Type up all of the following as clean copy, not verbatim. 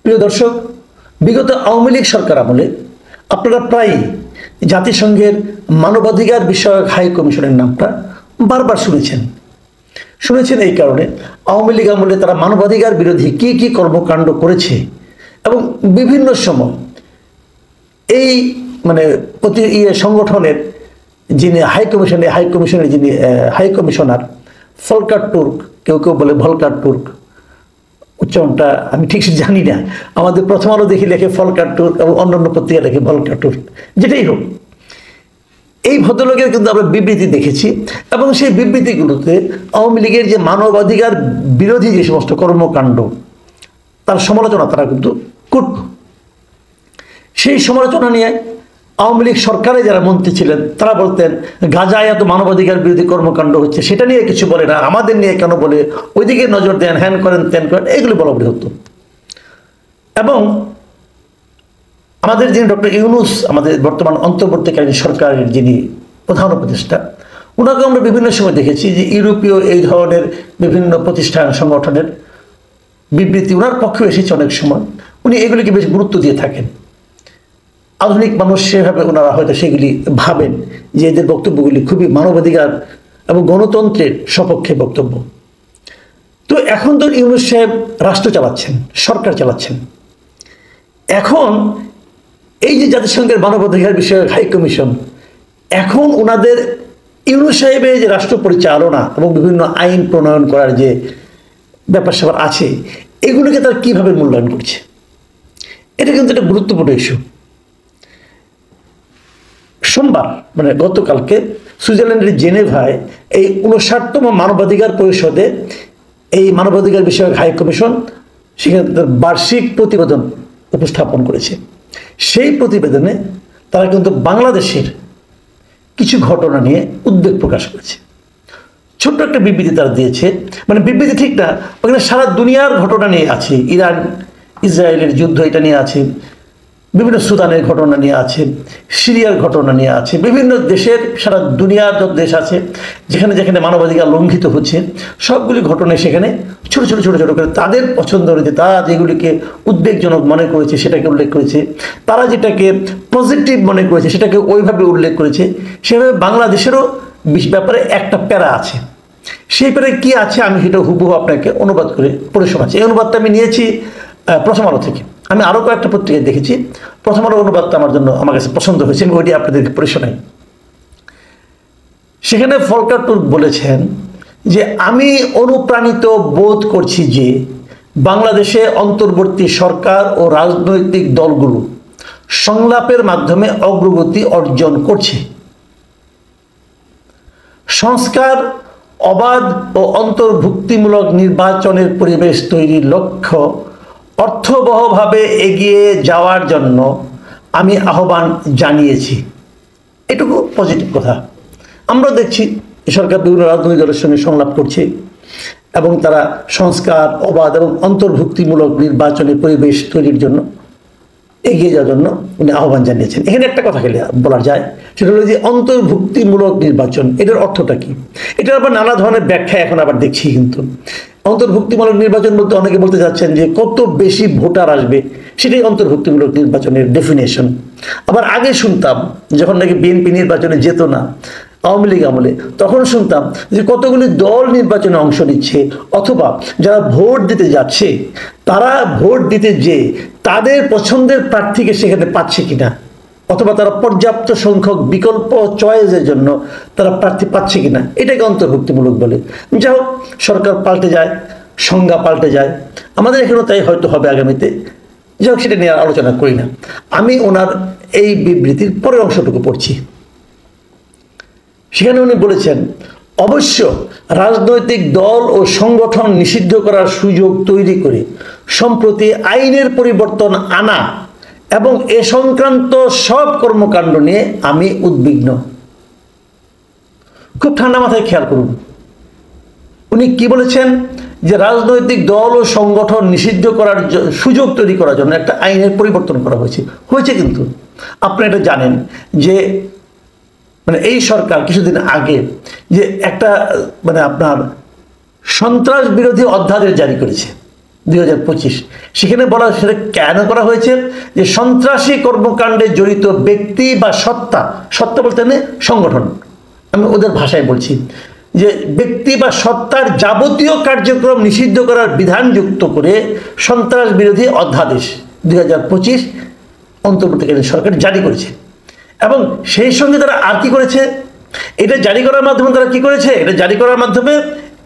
প্রিয় দর্শক, বিগত আওয়ামী লীগ সরকার আমলে আপনারা প্রায়ই জাতিসংঘের মানবাধিকার বিষয়ক হাই কমিশনের নামটা বারবার শুনেছেন এই কারণে আওয়ামী লীগ আমলে তারা মানবাধিকার বিরোধী কি কি কর্মকাণ্ড করেছে এবং বিভিন্ন সময় এই সংগঠনের যিনি হাই কমিশনার ফলকার তুর্ক, কেউ কেউ বলে ভলকার তুর্ক, উচ্চারণটা আমি ঠিক জানি না। আমাদের প্রথম আলো দেখি লেখে ফলকার তুর্ক এবং অন্যান্য পত্রিকা লেখে ভলকার তুর্ক, যেটাই হোক। এই ভদ্রলোকের কিন্তু আমরা বিবৃতি দেখেছি এবং সেই বিবৃতিগুলোতে আওয়ামী লীগের যে মানবাধিকার বিরোধী যে সমস্ত কর্মকাণ্ড তার সমালোচনা তারা কিন্তু করত। সেই সমালোচনা নিয়ে আওয়ামী লীগ সরকারে যারা মন্ত্রী ছিলেন তারা বলতেন গাজায় এত মানবাধিকার বিরোধী কর্মকাণ্ড হচ্ছে, সেটা নিয়ে কিছু বলে না, আমাদের নিয়ে কেন বলে, ওইদিকে নজর দেন, হ্যান করেন ত্যান করেন, এগুলো বলা বলি হতো। এবং আমাদের যিনি ডক্টর ইউনূস, আমাদের বর্তমান অন্তর্বর্তীকালীন সরকারের যিনি প্রধান উপদেষ্টা, ওনাকে আমরা বিভিন্ন সময় দেখেছি যে ইউরোপীয় এই ধরনের বিভিন্ন প্রতিষ্ঠান সংগঠনের বিবৃতি ওনার পক্ষে এসেছে অনেক সময়। উনি এগুলিকে বেশ গুরুত্ব দিয়ে থাকেন। আধুনিক মানুষ সেভাবে ওনারা হয়তো সেগুলি ভাবেন যে এদের বক্তব্যগুলি খুবই মানবাধিকার এবং গণতন্ত্রের সপক্ষে বক্তব্য। তো এখন তো ইউনূস সাহেব রাষ্ট্র চালাচ্ছেন, সরকার চালাচ্ছেন। এখন এই যে জাতিসংঘের মানবাধিকার বিষয়ক হাই কমিশন, এখন ওনাদের ইউনূস সাহেবের যে রাষ্ট্র পরিচালনা এবং বিভিন্ন আইন প্রণয়ন করার যে ব্যাপার স্যাপার আছে, এগুলোকে তারা কীভাবে মূল্যায়ন করছে, এটা কিন্তু একটা গুরুত্বপূর্ণ ইস্যু। সোমবার গতকালকে সুইজারল্যান্ডের জেনেভায় এই 59তম মানবাধিকার পরিষদে এই মানবাধিকার বিষয়ক হাই কমিশন সেখানে তার বার্ষিক প্রতিবেদন উপস্থাপন করেছে। সেই প্রতিবেদনে তারা কিন্তু বাংলাদেশের কিছু ঘটনা নিয়ে উদ্বেগ প্রকাশ করেছে। ছোট্ট একটা বিবৃতি তারা দিয়েছে, বিবৃতি ঠিক না, ওখানে সারা দুনিয়ার ঘটনা নিয়ে আছে, ইরান ইসরায়েলের যুদ্ধ এটা নিয়ে আছে, বিভিন্ন সুদানের ঘটনা নিয়ে আছে, সিরিয়ার ঘটনা নিয়ে আছে, বিভিন্ন দেশের, সারা দুনিয়ার যত দেশ আছে যেখানে যেখানে মানবাধিকার লঙ্ঘিত হচ্ছে সবগুলি ঘটনায় সেখানে ছোট ছোট করে তাদের পছন্দ হয়েছে, তারা যেগুলিকে উদ্বেগজনক মনে করেছে সেটাকে উল্লেখ করেছে, তারা যেটাকে পজিটিভ মনে করেছে সেটাকে ওইভাবে উল্লেখ করেছে। সেভাবে বাংলাদেশেরও ব্যাপারে একটা প্যারা আছে। সেই প্যারায় কী আছে আমি সেটা হুবহু আপনাকে অনুবাদ করে পড়ে শোনাচ্ছি। এই অনুবাদটা আমি নিয়েছি প্রথম আলো থেকে। আমি আরও কয়েকটা পত্রিকায় দেখেছি, প্রথম আলো অনুবাদটা আমার কাছে পছন্দ হয়েছে, আমি ওইটি আপনাদেরকে পড়ে শোনাই। সেখানে ফলকার তুর্ক বলেছেন যে আমি অনুপ্রাণিত বোধ করছি যে বাংলাদেশে অন্তর্বর্তী সরকার ও রাজনৈতিক দলগুলো সংলাপের মাধ্যমে অগ্রগতি অর্জন করছে। সংস্কার, অবাধ ও অন্তর্ভুক্তিমূলক নির্বাচনের পরিবেশ তৈরির লক্ষ্য অর্থবহভাবে এগিয়ে যাওয়ার জন্য আমি আহ্বান জানিয়েছি। এটুকু পজিটিভ কথা। আমরা দেখছি সরকার বিভিন্ন রাজনৈতিক দলের সঙ্গে সংলাপ করছে এবং তারা সংস্কার, অবাধ এবং অন্তর্ভুক্তিমূলক নির্বাচনের পরিবেশ তৈরির জন্য এগিয়ে যাওয়ার জন্য উনি আহ্বান জানিয়েছেন। এখানে একটা কথা খেলে বলা যায়, সেটা হলো যে অন্তর্ভুক্তিমূলক নির্বাচন, এটার অর্থটা কি? এটার আবার নানা ধরনের ব্যাখ্যা এখন আবার দেখছি। কিন্তু অন্তর্ভুক্তিমূলক নির্বাচন বলতে অনেকে বলতে যাচ্ছেন যে কত বেশি ভোটার আসবে, সেটাই অন্তর্ভুক্তিমূলক নির্বাচনের ডেফিনেশন। আবার আগে শুনতাম যখন নাকি বিএনপি নির্বাচনে যেত না আওয়ামী লীগ আমলে, তখন শুনতাম যে কতগুলি দল নির্বাচনে অংশ নিচ্ছে, অথবা যারা ভোট দিতে যাচ্ছে তারা ভোট দিতে যে তাদের পছন্দের প্রার্থীকে সেখানে পাচ্ছে কিনা, অথবা তারা পর্যাপ্ত সংখ্যক বিকল্প চয়েসের জন্য তারা প্রার্থী পাচ্ছে কিনা, এটাকে অন্তর্ভুক্তিমূলক বলে। যাই হোক, সরকার পাল্টে যায়, সংজ্ঞা পাল্টে যায়, আমাদের এখানেও তাই হয়তো হবে আগামীতে। যাই হোক, সেটা নিয়ে আলোচনা করি না। আমি ওনার এই বিবৃতির পরের অংশটুকু পড়ছি। সেখানে উনি বলেছেন, অবশ্য রাজনৈতিক দল ও সংগঠন নিষিদ্ধ করার সুযোগ তৈরি করে সম্প্রতি আইনের পরিবর্তন আনা এবং এ সংক্রান্ত সব কর্মকাণ্ড নিয়ে আমি উদ্বিগ্ন। খুব ঠান্ডা মাথায় খেয়াল করুন, উনি কি বলেছেন? যে রাজনৈতিক দল ও সংগঠন নিষিদ্ধ করার সুযোগ তৈরি করার জন্য একটা আইনের পরিবর্তন করা হয়েছে। কিন্তু আপনি এটা জানেন যে এই সরকার কিছুদিন আগে যে একটা আপনার সন্ত্রাস বিরোধী অধ্যাদেশ জারি করেছে, 2025। সেখানে বলা সেটা কেন করা হয়েছে, যে সন্ত্রাসী কর্মকাণ্ডে জড়িত ব্যক্তি বা সত্তা, সত্তা বলতে নেই সংগঠন, আমি ওদের ভাষায় বলছি, যে ব্যক্তি বা সত্তার যাবতীয় কার্যক্রম নিষিদ্ধ করার বিধান যুক্ত করে সন্ত্রাস বিরোধী অধ্যাদেশ 2025 অন্তর্বর্তীকালীন সরকার জারি করেছে। এবং সেই সঙ্গে তারা আর কি করেছে, এটা জারি করার মাধ্যমে তারা কি করেছে, এটা জারি করার মাধ্যমে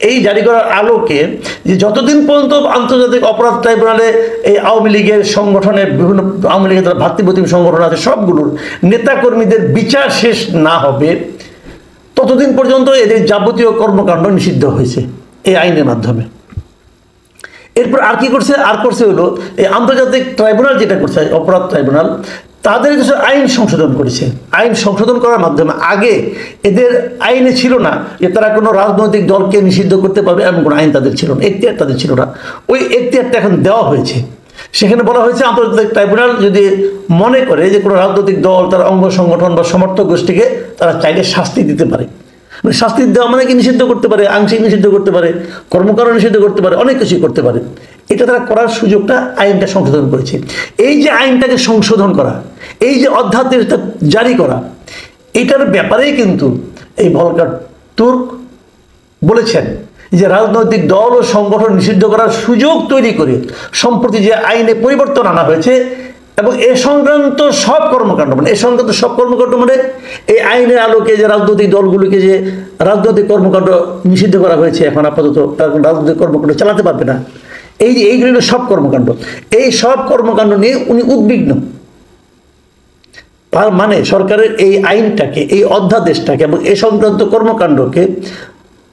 এই জারি করার আলোকে যে যতদিন পর্যন্ত আন্তর্জাতিক অপরাধ ট্রাইব্যুনালে এই আওয়ামী লীগের সংগঠনের বিভিন্ন আওয়ামী লীগের যারা ভাতৃপ্রতিম সংগঠন আছে সবগুলোর নেতাকর্মীদের বিচার শেষ না হবে ততদিন পর্যন্ত এদের যাবতীয় কর্মকাণ্ড নিষিদ্ধ হয়েছে এই আইনের মাধ্যমে। এরপর আর কি করছে, আর করছে হলো এই আন্তর্জাতিক ট্রাইব্যুনাল যেটা করছে অপরাধ ট্রাইব্যুনাল, তাদের কিছু আইন সংশোধন করেছে। আইন সংশোধন করার মাধ্যমে আগে এদের আইনে ছিল না যে তারা কোনো রাজনৈতিক দলকে নিষিদ্ধ করতে পারবে, এমন কোনো আইন তাদের ছিল না, এখতিয়ার তাদের ছিল না। ওই এখতিয়ারটা এখন দেওয়া হয়েছে। সেখানে বলা হয়েছে আন্তর্জাতিক ট্রাইব্যুনাল যদি মনে করে যে কোনো রাজনৈতিক দল, তার অঙ্গ সংগঠন বা সমর্থক গোষ্ঠীকে তারা চাইলে শাস্তি দিতে পারে। মানে শাস্তি দেওয়া মানে কি নিষিদ্ধ করতে পারে, আংশিক নিষিদ্ধ করতে পারে, কর্মকাণ্ড নিষিদ্ধ করতে পারে, অনেক কিছুই করতে পারে। এটা তারা করার সুযোগটা আইনটা সংশোধন করেছে। এই যে আইনটাকে সংশোধন করা, এই যে অধ্যাদেশটা জারি করা, এটার ব্যাপারেই কিন্তু এই ভলকার তুর্ক বলেছেন যে রাজনৈতিক দল ও সংগঠন নিষিদ্ধ করার সুযোগ তৈরি করে সম্প্রতি যে আইনে পরিবর্তন আনা হয়েছে এবং এ সংক্রান্ত সব কর্মকাণ্ড মানে এই আইনের আলোকে যে রাজনৈতিক দলগুলিকে যে রাজনৈতিক কর্মকাণ্ড নিষিদ্ধ করা হয়েছে, এখন আপাতত তারা রাজনৈতিক কর্মকাণ্ড চালাতে পারবে না, এইগুলো সব কর্মকাণ্ড, এই সব কর্মকাণ্ড নিয়ে উনি উদ্বিগ্ন। তার মানে সরকারের এই আইনটাকে, এই অধ্যাদেশটাকে এবং এ সংক্রান্ত কর্মকাণ্ডকে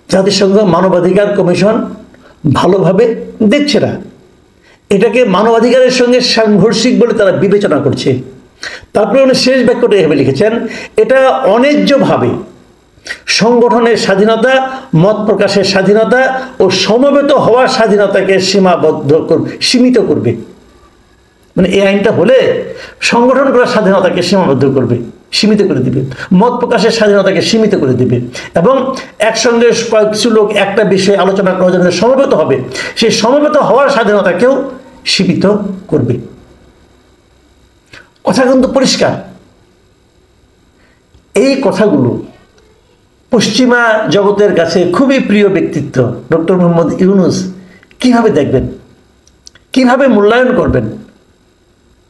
জাতিসংঘ মানবাধিকার কমিশন ভালোভাবে দেখছে না, এটাকে মানবাধিকারের সঙ্গে সাংঘর্ষিক বলে তারা বিবেচনা করছে। তারপরে উনি শেষ বাক্যটা এভাবে লিখেছেন, এটা অন্যায্যভাবে সংগঠনের স্বাধীনতা, মত প্রকাশের স্বাধীনতা ও সমবেত হওয়ার স্বাধীনতাকে সীমিত করবে। মানে এই আইনটা হলে সংগঠন করার স্বাধীনতাকে সীমিত করে দিবে, মত প্রকাশের স্বাধীনতাকে সীমিত করে দিবে এবং একসঙ্গে কিছু লোক একটা বিষয়ে আলোচনা করার জন্য সমবেত হবে, সেই সমবেত হওয়ার স্বাধীনতাকেও সীমিত করবে। কথা কিন্তু পরিষ্কার। এই কথাগুলো পশ্চিমা জগতের কাছে খুবই প্রিয় ব্যক্তিত্ব ডক্টর মোহাম্মদ ইউনূস কিভাবে দেখবেন, কিভাবে মূল্যায়ন করবেন?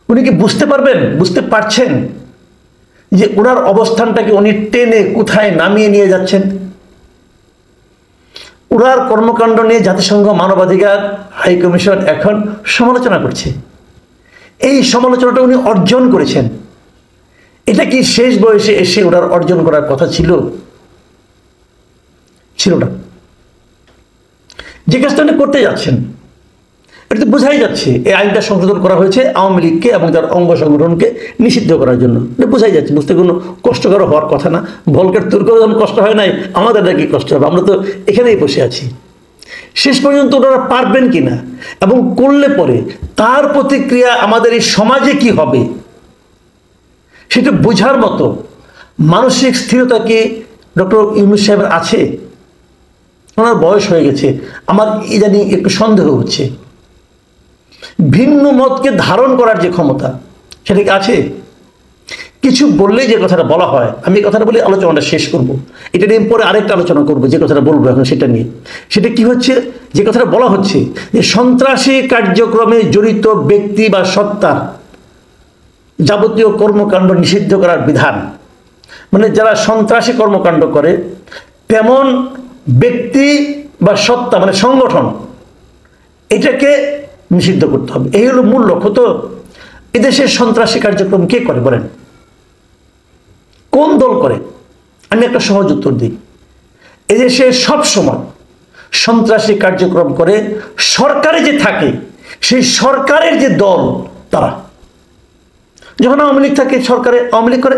উনি কি বুঝতে পারবেন, বুঝতে পারছেন যে ওনার অবস্থানটাকে উনি টেনে কোথায় নামিয়ে নিয়ে যাচ্ছেন? ওনার কর্মকাণ্ড নিয়ে জাতিসংঘ মানবাধিকার হাই কমিশন এখন সমালোচনা করছে। এই সমালোচনাটা উনি অর্জন করেছেন। এটা কি শেষ বয়সে এসে ওনার অর্জন করার কথা ছিল না। যে কাজটা উনি করতে যাচ্ছেন এটা তো বোঝাই যাচ্ছে এই আইনটা সংশোধন করা হয়েছে আওয়ামী লীগকে এবং তার অঙ্গ সংগঠনকে নিষিদ্ধ করার জন্য। এটা বোঝাই যাচ্ছে, বুঝতে কোনো কষ্টকর হওয়ার কথা না। ভলকার তুর্ক যখন কষ্ট হয় নাই, আমাদের নাকি কষ্ট হবে? আমরা তো এখানেই বসে আছি। শেষ পর্যন্ত ওনারা পারবেন কিনা এবং করলে পরে তার প্রতিক্রিয়া আমাদের এই সমাজে কি হবে সেটা বোঝার মতো মানসিক স্থিরতা কি ডক্টর ইউনূস সাহেবের আছে? ওনার বয়স হয়ে গেছে, আমার ইদানিং একটু সন্দেহ হচ্ছে। ভিন্ন মতকে ধারণ করার যে ক্ষমতা সেটা কি আছে? কিছু বললেই যে কথাটা বলা হয়, আমি এই কথাটা বলে আলোচনাটা শেষ করব। এটা নিয়ে পরে আরেকটা আলোচনা করব, যে কথাটা বলবো এখন সেটা নিয়ে। সেটা কি হচ্ছে, যে কথাটা বলা হচ্ছে যে সন্ত্রাসী কার্যক্রমে জড়িত ব্যক্তি বা সত্তার যাবতীয় কর্মকাণ্ড নিষিদ্ধ করার বিধান, মানে যারা সন্ত্রাসী কর্মকাণ্ড করে তেমন ব্যক্তি বা সত্তা মানে সংগঠন, এটাকে নিষিদ্ধ করতে হবে। এই হলো মূল লক্ষ্য। তো এদেশের সন্ত্রাসী কার্যক্রম কে করে বলেন? কোন দল করে? আমি একটা সহজ উত্তর দিই, এদেশে সব সময় সন্ত্রাসী কার্যক্রম করে সরকারে যে থাকে সেই সরকারের যে দল, তারা। যখন আওয়ামী লীগ থাকে সরকারে আওয়ামী লীগ করে,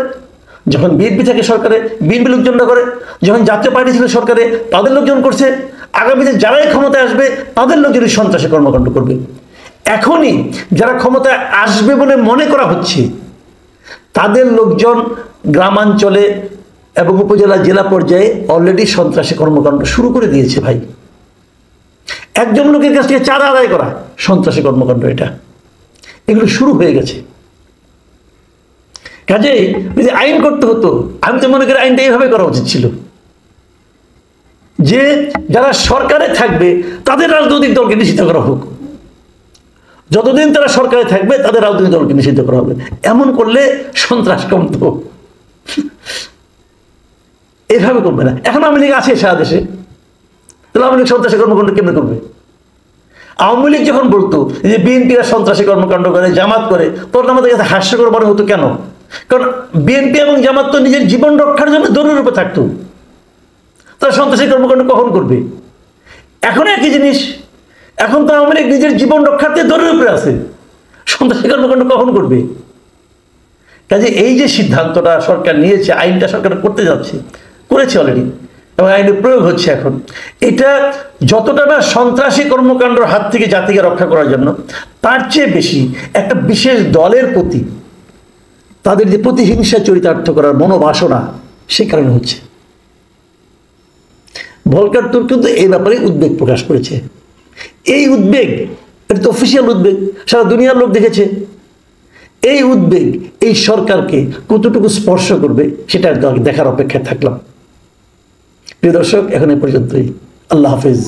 যখন বিএনপি থাকে সরকারে বিএনপি লোকজনরা করে, যখন জাতীয় পার্টি ছিল সরকারে তাদের লোকজন করছে, আগামীতে যারাই ক্ষমতায় আসবে তাদের লোকজনই সন্ত্রাসী কর্মকাণ্ড করবে। এখনই যারা ক্ষমতায় আসবে বলে মনে করা হচ্ছে তাদের লোকজন গ্রামাঞ্চলে এবং উপজেলা জেলা পর্যায়ে অলরেডি সন্ত্রাসী কর্মকাণ্ড শুরু করে দিয়েছে ভাই। একজন লোকের কাছ থেকে চাঁদা আদায় করা সন্ত্রাসী কর্মকাণ্ড। এগুলো শুরু হয়ে গেছে। কাজেই যদি আইন করতে হতো, আমি তো মনে করি আইনটা এইভাবে করা উচিত ছিল যে যারা সরকারে থাকবে তাদের রাজনৈতিক দলকে নিষিদ্ধ করা হোক, যতদিন তারা সরকারে থাকবে তাদের রাজনৈতিক দলকে নিষিদ্ধ করা হবে। এমন করলে সন্ত্রাস কমত। এভাবে করবে না। এখন আওয়ামী লীগ আছে সারা দেশে, তাহলে আওয়ামী লীগ সন্ত্রাসী কর্মকাণ্ড কেমনে করবে? আওয়ামী লীগ যখন বলতো যে বিএনপিরা সন্ত্রাসী কর্মকাণ্ড করে, জামাত করে, তখন আমাদের কাছে হাস্যকর মনে হতো। কেন? কারণ বিএনপি এবং জামাত তো নিজের জীবন রক্ষার জন্য দৌড়ের উপরে থাকতো, তারা সন্ত্রাসী কর্মকাণ্ড কখন করবে? এখন একই জিনিস। এখন তো আওয়ামী লীগ নিজের জীবন রক্ষার্থে দৌড়ের উপরে আছে, সন্ত্রাসী কর্মকাণ্ড কখন করবে? কাজে এই যে সিদ্ধান্তটা সরকার নিয়েছে, আইনটা সরকার করতে যাচ্ছে, করেছে অলরেডি, এবং আইনের প্রয়োগ হচ্ছে এখন, এটা যতটা না সন্ত্রাসী কর্মকাণ্ডের হাত থেকে জাতিকে রক্ষা করার জন্য, তার চেয়ে বেশি একটা বিশেষ দলের প্রতি তাদের যে প্রতিহিংসা চরিতার্থ করার মনোবাসনা, সে কারণে হচ্ছে। ভলকার তুর্ক কিন্তু এই ব্যাপারে উদ্বেগ প্রকাশ করেছে। এই উদ্বেগ, এটা তো অফিসিয়াল উদ্বেগ, সারা দুনিয়ার লোক দেখেছে। এই উদ্বেগ এই সরকারকে কতটুকু স্পর্শ করবে সেটা দেখার অপেক্ষায় থাকলাম। প্রিয় দর্শক, এখন এ পর্যন্তই। আল্লাহ হাফেজ।